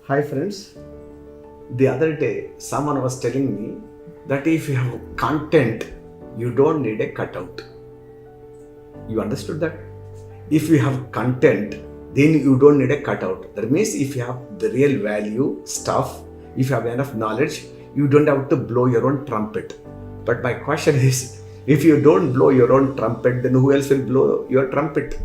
Hi friends, the other day someone was telling me that if you have content, you don't need a cutout. You understood that? If you have content, then you don't need a cutout. That means if you have the real value stuff, if you have enough knowledge, you don't have to blow your own trumpet. But my question is, if you don't blow your own trumpet, then who else will blow your trumpet?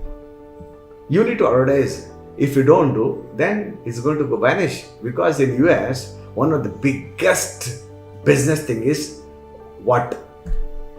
You need to advertise. If you don't do, then it's going to go vanish. Because in US, one of the biggest business thing is what?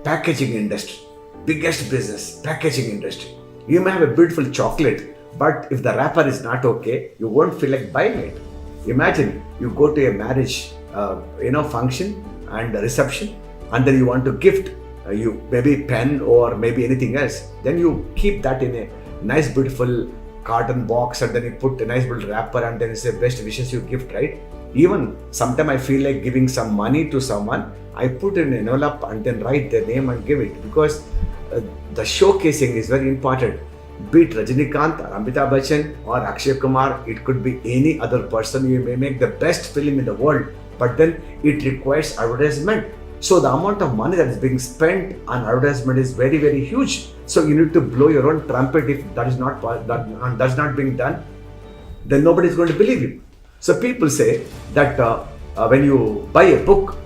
Packaging industry. Biggest business, packaging industry. You may have a beautiful chocolate, but if the wrapper is not okay, you won't feel like buying it. Imagine you go to a marriage, function and a reception, and then you want to gift you maybe pen or maybe anything else. Then you keep that in a nice beautiful carton box, and then you put a nice little wrapper, and then you say best wishes you gift, right? Even sometime I feel like giving some money to someone, I put in an envelope and then write their name and give it, because the showcasing is very important. Be it Rajinikanth or Amitabh Bachchan or Akshay Kumar, it could be any other person. You may make the best film in the world, but then it requires advertisement. So the amount of money that is being spent on advertisement is very, very huge. So you need to blow your own trumpet. If that's not being done, then nobody is going to believe you. So people say that when you buy a book,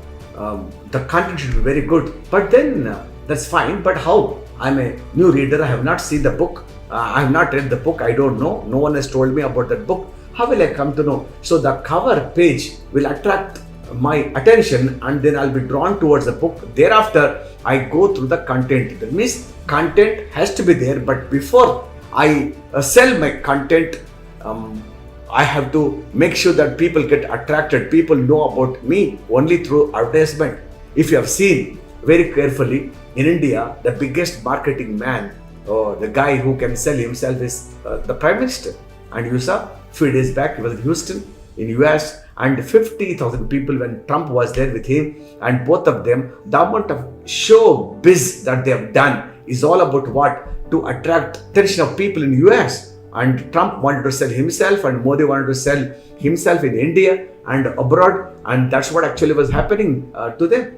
the content should be very good. But then that's fine. But how? I'm a new reader. I have not seen the book. I have not read the book. I don't know. No one has told me about that book. How will I come to know? So the cover page will attract my attention, and then I'll be drawn towards the book. Thereafter, I go through the content. That means content has to be there, but before I sell my content, I have to make sure that people get attracted. People know about me only through advertisement. If you have seen very carefully, in India, the biggest marketing man, or the guy who can sell himself, is the Prime Minister. And you saw few days back, he was in Houston in US, and 50,000 people when Trump was there with him, and both of them, the amount of show biz that they have done is all about what? To attract attention of people in US. And Trump wanted to sell himself, and Modi wanted to sell himself in India and abroad, and that's what actually was happening to them.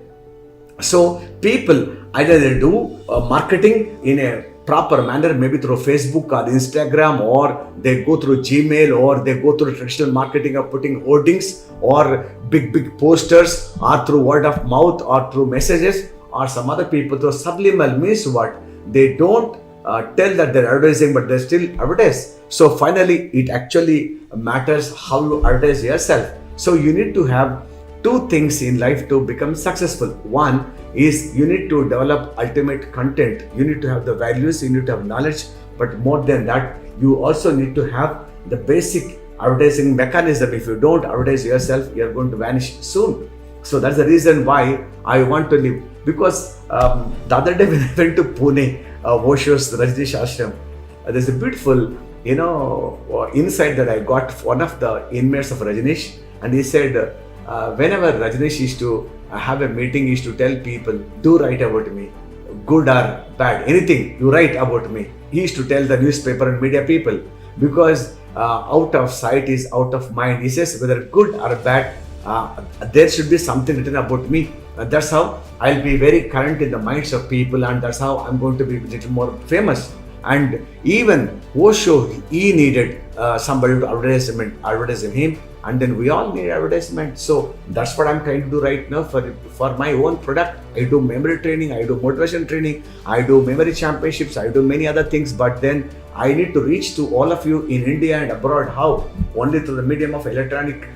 So people, either they do marketing in a proper manner, maybe through Facebook or Instagram, or they go through Gmail, or they go through traditional marketing of putting hoardings or big posters, or through word of mouth, or through messages, or some other people through subliminal means. What? They don't tell that they're advertising, but they still advertise. So finally, it actually matters how you advertise yourself. So you need to have two things in life to become successful. One is you need to develop ultimate content. You need to have the values, you need to have knowledge, but more than that, you also need to have the basic advertising mechanism. If you don't advertise yourself, you're going to vanish soon. So that's the reason why I want to live. Because the other day when I went to Pune, Osho's Rajneesh Ashram, there's a beautiful, insight that I got. One of the inmates of Rajneesh, and he said, whenever Rajneesh used to have a meeting, he used to tell people, do write about me, good or bad, anything you write about me. He used to tell the newspaper and media people, because out of sight is out of mind. He says, whether good or bad, there should be something written about me. That's how I'll be very current in the minds of people, and that's how I'm going to be a little more famous. And even Osho, he needed somebody to advertise him, and then we all need advertisement. So that's what I'm trying to do right now for my own product. I do memory training, I do motivation training, I do memory championships, I do many other things, but then I need to reach to all of you in India and abroad. How? Only through the medium of electronic,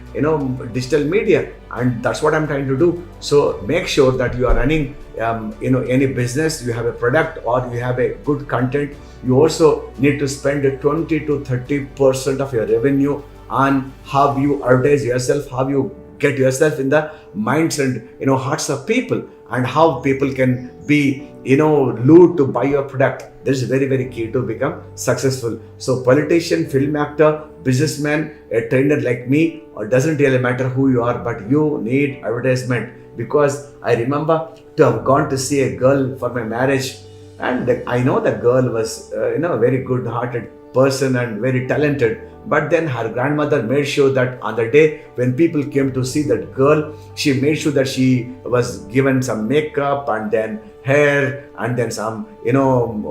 digital media, and that's what I'm trying to do. So make sure that you are running, any business, you have a product or you have a good content. You also need to spend 20 to 30% of your revenue on how you advertise yourself, how you get yourself in the minds and hearts of people, and how people can be lured to buy your product. This is very, very key to become successful. So politician, film actor, businessman, a trainer like me, or doesn't really matter who you are, but you need advertisement. Because I remember to have gone to see a girl for my marriage, and I know the girl was a very good hearted person and very talented. But then her grandmother made sure that on the day when people came to see that girl, she made sure that she was given some makeup and then hair and then some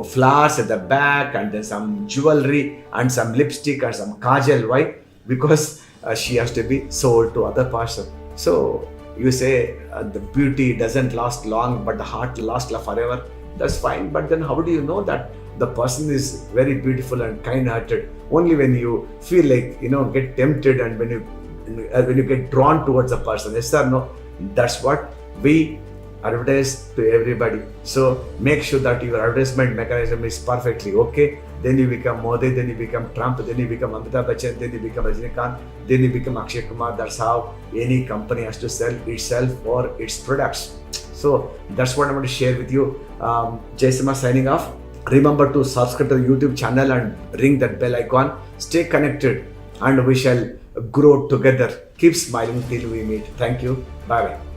flowers at the back and then some jewelry and some lipstick and some kajal. Why? Because she has to be sold to other person. So you say the beauty doesn't last long, but the heart lasts forever. That's fine. But then how do you know that the person is very beautiful and kind-hearted? Only when you feel like get tempted and when you get drawn towards a person. Yes or no? That's what we advertise to everybody. So make sure that your advertisement mechanism is perfectly okay. Then you become Modi, then you become Trump, then you become Amitabh Bachchan, then you become Rajinikanth, then you become Akshay Kumar. That's how any company has to sell itself or its products. So that's what I want to share with you. Jai Sima signing off. Remember to subscribe to the YouTube channel and ring that bell icon. Stay connected and we shall grow together. Keep smiling till we meet. Thank you. Bye bye.